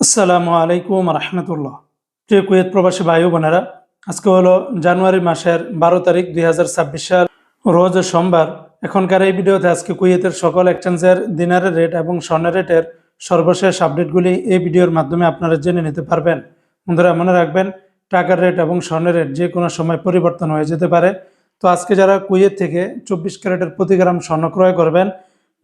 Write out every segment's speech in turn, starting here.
আসসালামু আলাইকুম রহমতুল্লাহ। প্রিয় কুয়েত প্রবাসী ভাই ও বোনেরা, আজকে হলো জানুয়ারি মাসের 12 তারিখ 2026 সাল, রোজ সোমবার। এখনকার এই ভিডিওতে আজকে কুয়েতের সকল এক্সচেঞ্জের দিনারের রেট এবং স্বর্ণের রেটের সর্বশেষ আপডেটগুলি এই ভিডিওর মাধ্যমে আপনারা জেনে নিতে পারবেন। বন্ধুরা, মনে রাখবেন, টাকার রেট এবং স্বর্ণের রেট যে কোনো সময় পরিবর্তন হয়ে যেতে পারে। তো আজকে যারা কুয়েত থেকে 24 ক্যারেটের প্রতি গ্রাম স্বর্ণ ক্রয় করবেন,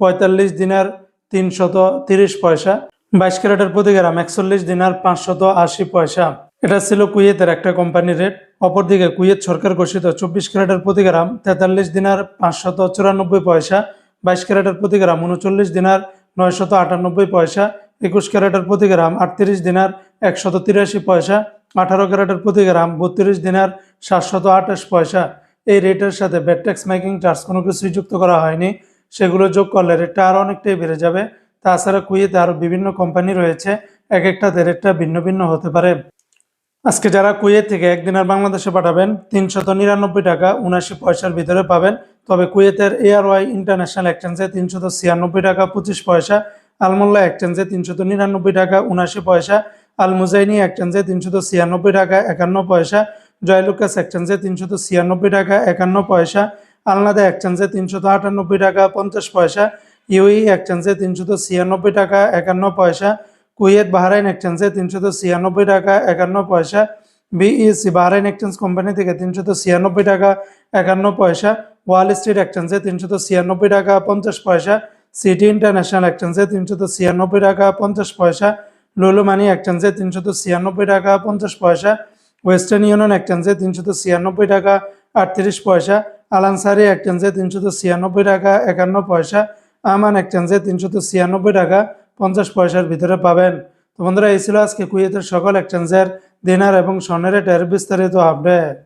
45 দিনার 330 পয়সা, 22 ক্যারেটের প্রতি গ্রাম 41 দিনার 580 পয়সা। এটা ছিল কুয়েতের একটা কোম্পানির রেট। অপরদিকে কুয়েত সরকার ঘোষিত 24 ক্যারেটের প্রতি গ্রাম 43 দিনার 594 পয়সা, 22 ক্যারেটের প্রতি গ্রাম 39 দিনার 998 পয়সা, 21 ক্যারেটের প্রতি গ্রাম 38 দিনার 183 পয়সা, 18 ক্যারেটের প্রতি গ্রাম 32 দিনার 728 পয়সা। এই রেটের সাথে ভ্যাট ট্যাক্স মেকিং চার্জ কোনো কিছুই যুক্ত করা হয়নি। সেগুলো যোগ করলে রেটটা আরও অনেকটাই বেড়ে যাবে। তাছাড়া কুয়েতে আরও বিভিন্ন কোম্পানি রয়েছে, এক একটাতে রেটটা ভিন্ন ভিন্ন হতে পারে। আজকে যারা কুয়েত থেকে একদিনের বাংলাদেশে পাঠাবেন 399 টাকা 79 পয়সার ভিতরে পাবেন। তবে কুয়েতের এআরওয়াই ইন্টারন্যাশনাল এক্সচেঞ্জে 396 টাকা 25 পয়সা, আলমোল্লা এক্সচেঞ্জে 399 টাকা 79 পয়সা, আল মুজাইনি এক্সচেঞ্জে 396 টাকা 51 পয়সা, জয়লুকাস এক্সচেঞ্জে 396 টাকা 51 পয়সা, আলনাদা এক্সচেঞ্জে 398 টাকা 50 পয়সা, ইউই এক্সচেঞ্জে 396 টাকা 51 পয়সা, কুয়েত বাহরাইন এক্সচেঞ্জে 396 টাকা 51 পয়সা, বিইসি বাহরাইন এক্সচেঞ্জ কোম্পানি থেকে 396 টাকা 51 পয়সা, ওয়াল স্ট্রিট এক্সচেঞ্জে 396 টাকা 50 পয়সা, সিটি ইন্টারন্যাশনাল এক্সচেঞ্জে 396 টাকা 50 পয়সা, লুলু মানি এক্সচেঞ্জে 396 টাকা 50 পয়সা, ওয়েস্টার্ন ইউনিয়ন এক্সচেঞ্জে 396 টাকা 38 পয়সা, আলানসারি এক্সচেঞ্জে 396 টাকা 51 পয়সা, আমান এক্সচেঞ্জে 396 টাকা 50 পয়সার ভিতরে পাবেন। তো বন্ধুরা, এই ছিল আজকে কুয়েতের সকল এক্সচেঞ্জের দিনার এবং স্বর্ণের রেটের বিস্তারিত আপডেট।